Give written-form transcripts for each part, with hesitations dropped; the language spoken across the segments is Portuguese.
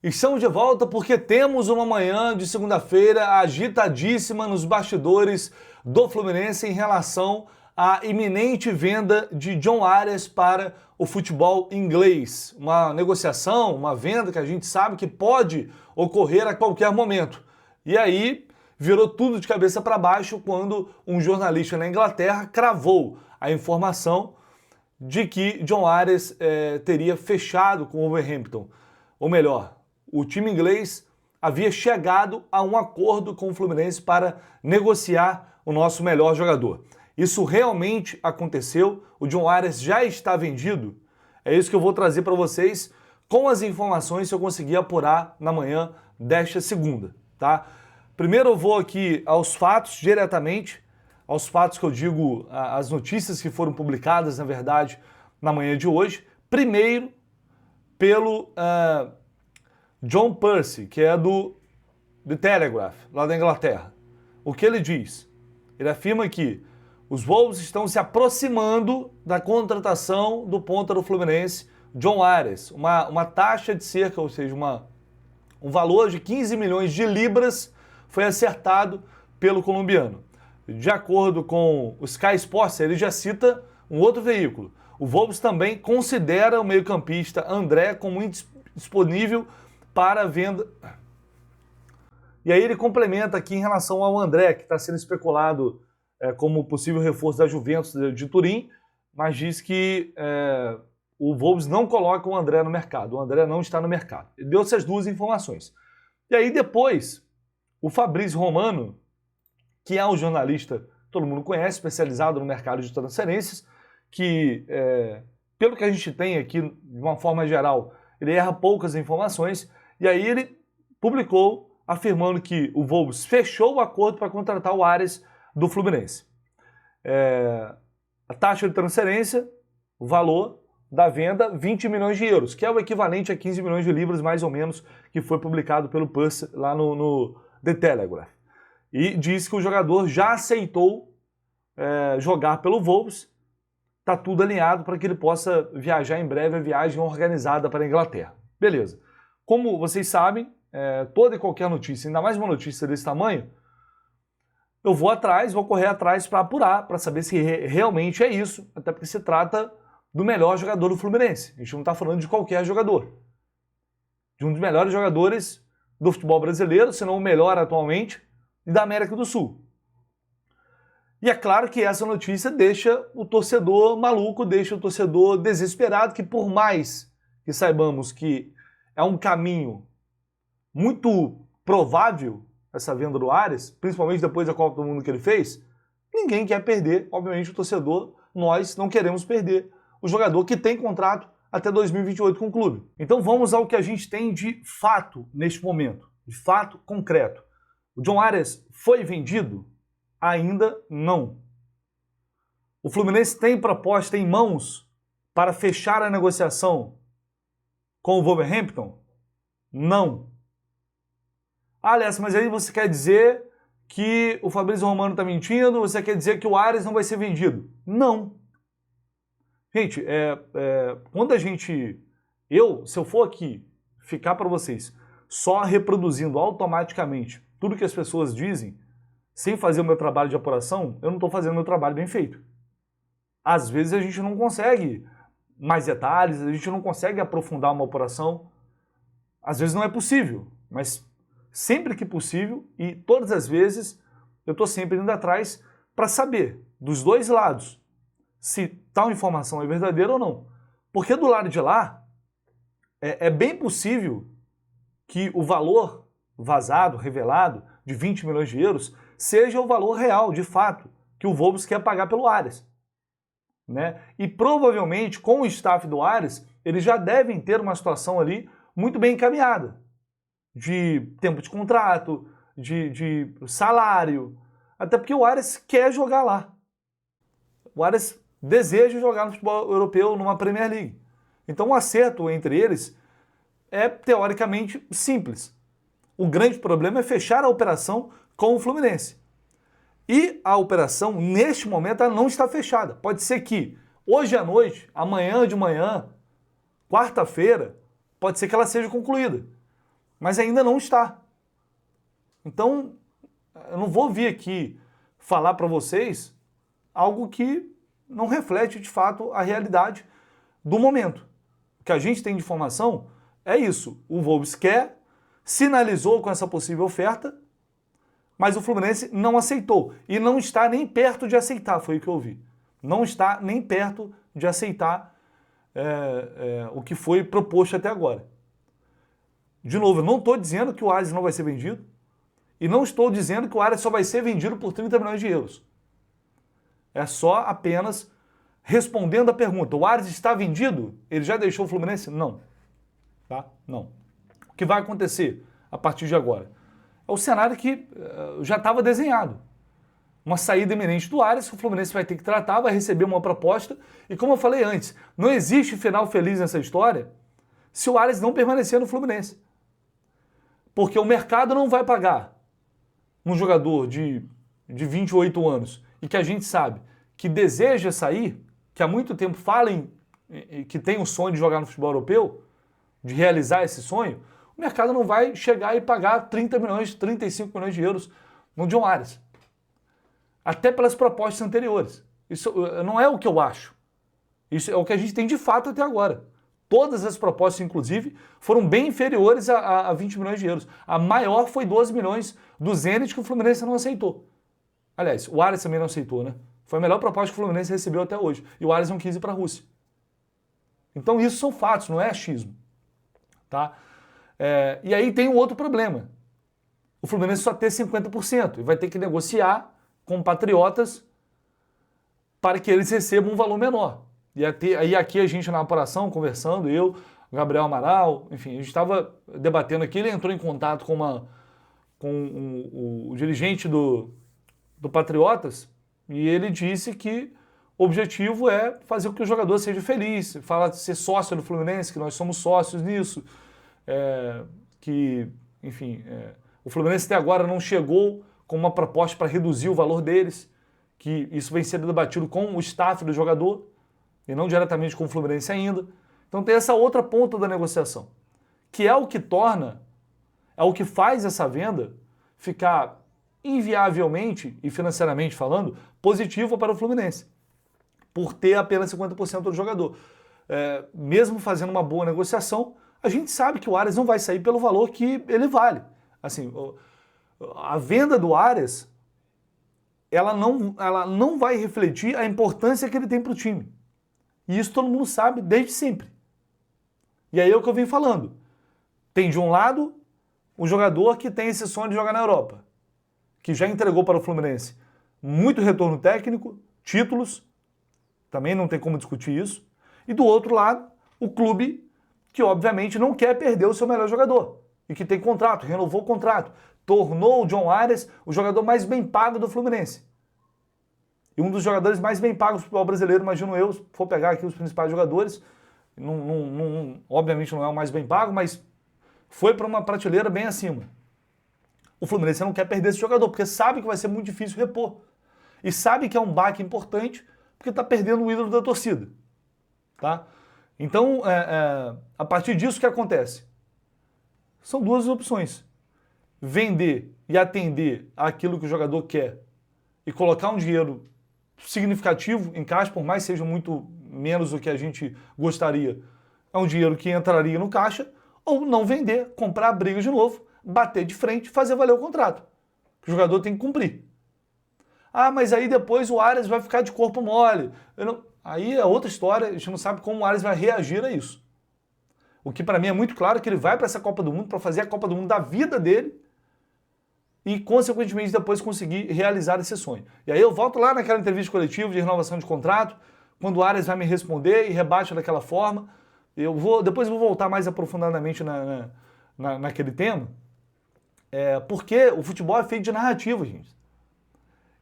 Estamos de volta porque temos uma manhã de segunda-feira agitadíssima nos bastidores do Fluminense em relação à iminente venda de John Arias para o futebol inglês. Uma negociação, uma venda que a gente sabe que pode ocorrer a qualquer momento. E aí virou tudo de cabeça para baixo quando um jornalista na Inglaterra cravou a informação de que John Arias teria fechado com o Wolverhampton. Ou melhor, o time inglês havia chegado a um acordo com o Fluminense para negociar o nosso melhor jogador. Isso realmente aconteceu, o John Arias já está vendido. É isso que eu vou trazer para vocês com as informações que eu consegui apurar na manhã desta segunda, tá? Primeiro eu vou aqui aos fatos, diretamente, aos fatos que eu digo, as notícias que foram publicadas, na verdade, na manhã de hoje. Primeiro, pelo John Percy, que é do The Telegraph, lá da Inglaterra. O que ele diz? Ele afirma que os Wolves estão se aproximando da contratação do ponta do Fluminense, John Arias. Uma taxa de cerca, ou seja, um valor de 15 milhões de libras foi acertado pelo colombiano. De acordo com o Sky Sports, ele já cita um outro veículo. O Wolves também considera o meio-campista André como indisponível para venda. E aí ele complementa aqui em relação ao André, que está sendo especulado como possível reforço da Juventus de Turim, mas diz que o Wolves não coloca o André no mercado. O André não está no mercado. Ele deu essas duas informações. E aí depois, o Fabrício Romano, que é um jornalista que todo mundo conhece, especializado no mercado de transferências, que, pelo que a gente tem aqui, de uma forma geral, ele erra poucas informações, e aí ele publicou afirmando que o Wolves fechou o acordo para contratar o Arias do Fluminense. A taxa de transferência, o valor da venda, 20 milhões de euros, que é o equivalente a 15 milhões de libras, mais ou menos, que foi publicado pelo Percy lá no The Telegraph. E diz que o jogador já aceitou jogar pelo Wolves. Está tudo alinhado para que ele possa viajar em breve, a viagem organizada para a Inglaterra. Beleza. Como vocês sabem, toda e qualquer notícia, ainda mais uma notícia desse tamanho, eu vou correr atrás para apurar, para saber se realmente é isso, até porque se trata do melhor jogador do Fluminense. A gente não está falando de qualquer jogador. De um dos melhores jogadores do futebol brasileiro, se não o melhor atualmente, e da América do Sul. E é claro que essa notícia deixa o torcedor maluco, deixa o torcedor desesperado, que por mais que saibamos que é um caminho muito provável essa venda do Arias, principalmente depois da Copa do Mundo que ele fez, ninguém quer perder, obviamente o torcedor, nós não queremos perder o jogador que tem contrato até 2028 com o clube. Então vamos ao que a gente tem de fato neste momento, de fato concreto. O John Arias foi vendido? Ainda não. O Fluminense tem proposta em mãos para fechar a negociação com o Wolverhampton? Não. Aliás, mas aí você quer dizer que o Fabrício Romano está mentindo? Você quer dizer que o Arias não vai ser vendido? Não. Gente, quando se eu for aqui ficar para vocês só reproduzindo automaticamente tudo que as pessoas dizem, sem fazer o meu trabalho de apuração, eu não estou fazendo o meu trabalho bem feito. Às vezes a gente não consegue mais detalhes, a gente não consegue aprofundar uma apuração. Às vezes não é possível, mas sempre que possível e todas as vezes eu estou sempre indo atrás para saber dos dois lados se tal informação é verdadeira ou não. Porque do lado de lá é bem possível que o valor vazado, revelado, de 20 milhões de euros, seja o valor real, de fato, que o Wolves quer pagar pelo Arias. Né? E provavelmente, com o staff do Arias, eles já devem ter uma situação ali muito bem encaminhada. De tempo de contrato, de salário, até porque o Arias quer jogar lá. O Arias deseja jogar no futebol europeu numa Premier League. Então o acerto entre eles é teoricamente simples. O grande problema é fechar a operação com o Fluminense. E a operação, neste momento, ela não está fechada. Pode ser que hoje à noite, amanhã de manhã, quarta-feira, pode ser que ela seja concluída. mas ainda não está. Então, eu não vou vir aqui falar para vocês algo que não reflete de fato a realidade do momento. O que a gente tem de informação é isso. O Wolves quer, sinalizou com essa possível oferta, mas o Fluminense não aceitou. E não está nem perto de aceitar, foi o que eu ouvi. Não está nem perto de aceitar o que foi proposto até agora. De novo, eu não estou dizendo que o Ares não vai ser vendido e não estou dizendo que o Ares só vai ser vendido por 30 milhões de euros. É só apenas respondendo a pergunta. O Ares está vendido? Ele já deixou o Fluminense? Não. Tá? Não. O que vai acontecer a partir de agora? É o cenário que já estava desenhado. Uma saída iminente do Ares, que o Fluminense vai ter que tratar, vai receber uma proposta. E como eu falei antes, não existe final feliz nessa história se o Ares não permanecer no Fluminense. Porque o mercado não vai pagar um jogador de 28 anos e que a gente sabe que deseja sair, que há muito tempo fala que tem o sonho de jogar no futebol europeu, de realizar esse sonho, o mercado não vai chegar e pagar 30 milhões, 35 milhões de euros no John Ares. Até pelas propostas anteriores. Isso não é o que eu acho. Isso é o que a gente tem de fato até agora. Todas as propostas, inclusive, foram bem inferiores a 20 milhões de euros. A maior foi 12 milhões do Zenit, que o Fluminense não aceitou. Aliás, o Ares também não aceitou, né? Foi a melhor proposta que o Fluminense recebeu até hoje. E o Ares não quis ir para a Rússia. Então isso são fatos, não é achismo. Tá? E aí tem um outro problema. O Fluminense só tem 50% e vai ter que negociar com patriotas para que eles recebam um valor menor. E aí aqui a gente na apuração, conversando, eu, o Gabriel Amaral, enfim, a gente estava debatendo aqui, ele entrou em contato com o dirigente do Patriotas e ele disse que o objetivo é fazer com que o jogador seja feliz, fala de ser sócio do Fluminense, que nós somos sócios nisso, que, enfim, o Fluminense até agora não chegou com uma proposta para reduzir o valor deles, que isso vem sendo debatido com o staff do jogador, e não diretamente com o Fluminense ainda. Então tem essa outra ponta da negociação, que é o que torna, é o que faz essa venda ficar inviavelmente, e financeiramente falando, positiva para o Fluminense, por ter apenas 50% do jogador. Mesmo fazendo uma boa negociação, a gente sabe que o Ares não vai sair pelo valor que ele vale. Assim, a venda do Ares, ela não vai refletir a importância que ele tem para o time. E isso todo mundo sabe desde sempre. E aí é o que eu vim falando. Tem de um lado o jogador que tem esse sonho de jogar na Europa, que já entregou para o Fluminense muito retorno técnico, títulos, também não tem como discutir isso. E do outro lado, o clube que obviamente não quer perder o seu melhor jogador e que tem contrato, renovou o contrato, tornou o John Ares o jogador mais bem pago do Fluminense. E um dos jogadores mais bem pagos do futebol brasileiro, imagino eu, se for pegar aqui os principais jogadores, obviamente não é o mais bem pago, mas foi para uma prateleira bem acima. O Fluminense não quer perder esse jogador, porque sabe que vai ser muito difícil repor. E sabe que é um baque importante, porque está perdendo o ídolo da torcida. Tá? Então, a partir disso, o que acontece? São duas opções. Vender e atender aquilo que o jogador quer e colocar um dinheiro significativo em caixa, por mais que seja muito menos do que a gente gostaria, é um dinheiro que entraria no caixa, ou não vender, comprar a briga de novo, bater de frente, fazer valer o contrato. O jogador tem que cumprir. Ah, mas aí depois o Ares vai ficar de corpo mole. Aí é outra história, a gente não sabe como o Ares vai reagir a isso. O que para mim é muito claro é que ele vai para essa Copa do Mundo para fazer a Copa do Mundo da vida dele e, consequentemente, depois conseguir realizar esse sonho. E aí eu volto lá naquela entrevista coletiva de renovação de contrato, quando o Ares vai me responder e rebate daquela forma. Depois eu vou voltar mais aprofundadamente naquele tema, porque o futebol é feito de narrativa, gente.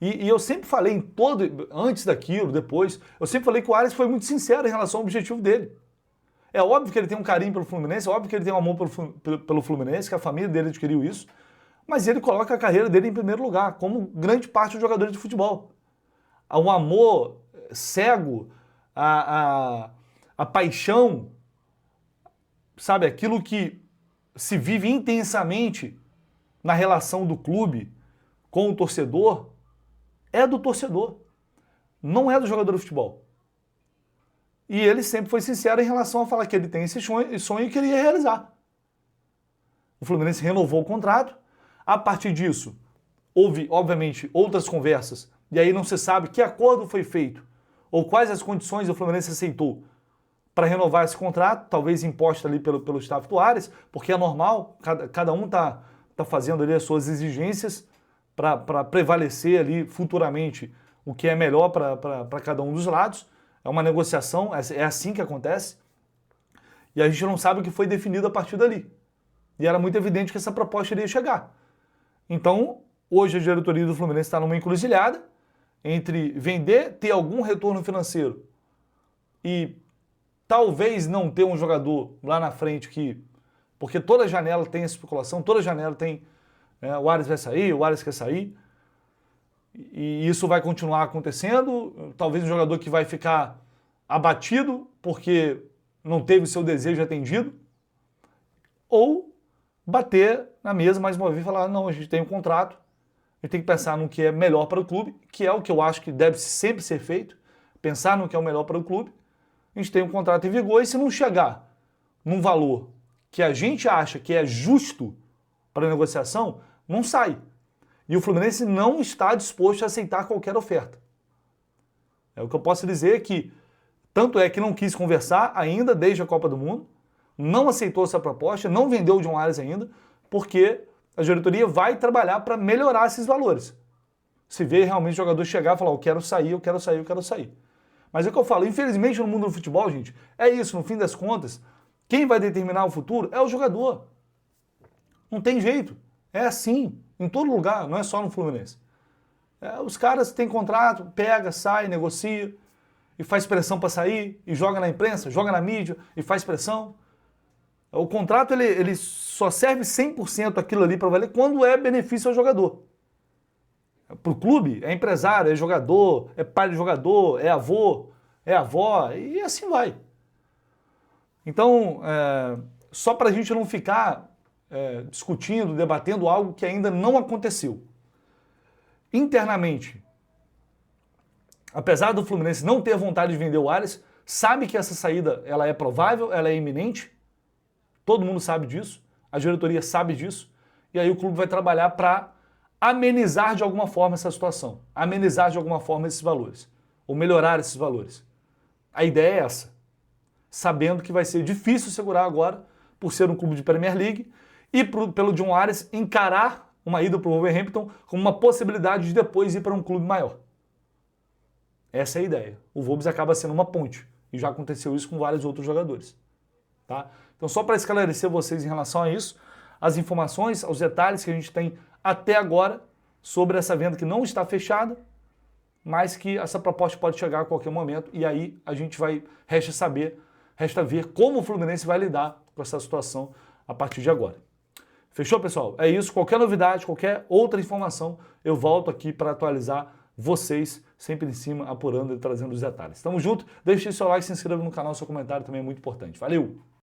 E eu sempre falei antes daquilo, depois, eu sempre falei que o Ares foi muito sincero em relação ao objetivo dele. É óbvio que ele tem um carinho pelo Fluminense, é óbvio que ele tem um amor pelo Fluminense, que a família dele adquiriu isso, mas ele coloca a carreira dele em primeiro lugar, como grande parte dos jogadores de futebol. O amor cego, a paixão, sabe, aquilo que se vive intensamente na relação do clube com o torcedor é do torcedor, não é do jogador de futebol. E ele sempre foi sincero em relação a falar que ele tem esse sonho e que ele ia realizar. O Fluminense renovou o contrato. A partir disso, houve, obviamente, outras conversas. E aí não se sabe que acordo foi feito ou quais as condições o Fluminense aceitou para renovar esse contrato, talvez imposto ali pelo staff do Ares, porque é normal, cada um tá fazendo ali as suas exigências para prevalecer ali futuramente o que é melhor para cada um dos lados. É uma negociação, é assim que acontece. E a gente não sabe o que foi definido a partir dali. E era muito evidente que essa proposta iria chegar. Então, hoje a diretoria do Fluminense está numa encruzilhada entre vender, ter algum retorno financeiro e talvez não ter um jogador lá na frente que... Porque toda janela tem essa especulação, toda janela tem... o Ares vai sair, o Ares quer sair. E isso vai continuar acontecendo. Talvez um jogador que vai ficar abatido porque não teve o seu desejo atendido. Ou bater na mesa mais uma vez e falar, não, a gente tem um contrato, a gente tem que pensar no que é melhor para o clube, que é o que eu acho que deve sempre ser feito, pensar no que é o melhor para o clube. A gente tem um contrato em vigor e se não chegar num valor que a gente acha que é justo para a negociação, não sai. E o Fluminense não está disposto a aceitar qualquer oferta. É o que eu posso dizer que, tanto é que não quis conversar ainda desde a Copa do Mundo, não aceitou essa proposta, não vendeu o John Ares ainda, porque a diretoria vai trabalhar para melhorar esses valores. Se vê realmente o jogador chegar e falar, eu quero sair, eu quero sair, eu quero sair. Mas é o que eu falo, infelizmente no mundo do futebol, gente, é isso, no fim das contas, quem vai determinar o futuro é o jogador. Não tem jeito, é assim. Em todo lugar, não é só no Fluminense. Os caras têm contrato, pega, sai, negocia, e faz pressão para sair, e joga na imprensa, joga na mídia, e faz pressão. O contrato ele só serve 100% aquilo ali para valer quando é benefício ao jogador. Para o clube, é empresário, é jogador, é pai de jogador, é avô, é avó, e assim vai. Então, só para a gente não ficar... discutindo, debatendo algo que ainda não aconteceu. Internamente, apesar do Fluminense não ter vontade de vender o Ares, sabe que essa saída ela é provável, ela é iminente, todo mundo sabe disso, a diretoria sabe disso, e aí o clube vai trabalhar para amenizar de alguma forma essa situação, amenizar de alguma forma esses valores, ou melhorar esses valores. A ideia é essa, sabendo que vai ser difícil segurar agora, por ser um clube de Premier League, e pelo John Ares encarar uma ida para o Wolverhampton como uma possibilidade de depois ir para um clube maior. Essa é a ideia. O Wolves acaba sendo uma ponte. E já aconteceu isso com vários outros jogadores. Tá? Então, só para esclarecer vocês em relação a isso, as informações, os detalhes que a gente tem até agora sobre essa venda que não está fechada, mas que essa proposta pode chegar a qualquer momento. E aí a gente resta ver como o Fluminense vai lidar com essa situação a partir de agora. Fechou, pessoal? É isso. Qualquer novidade, qualquer outra informação, eu volto aqui para atualizar vocês, sempre em cima, apurando e trazendo os detalhes. Tamo junto. Deixe seu like, se inscreva no canal, seu comentário também é muito importante. Valeu!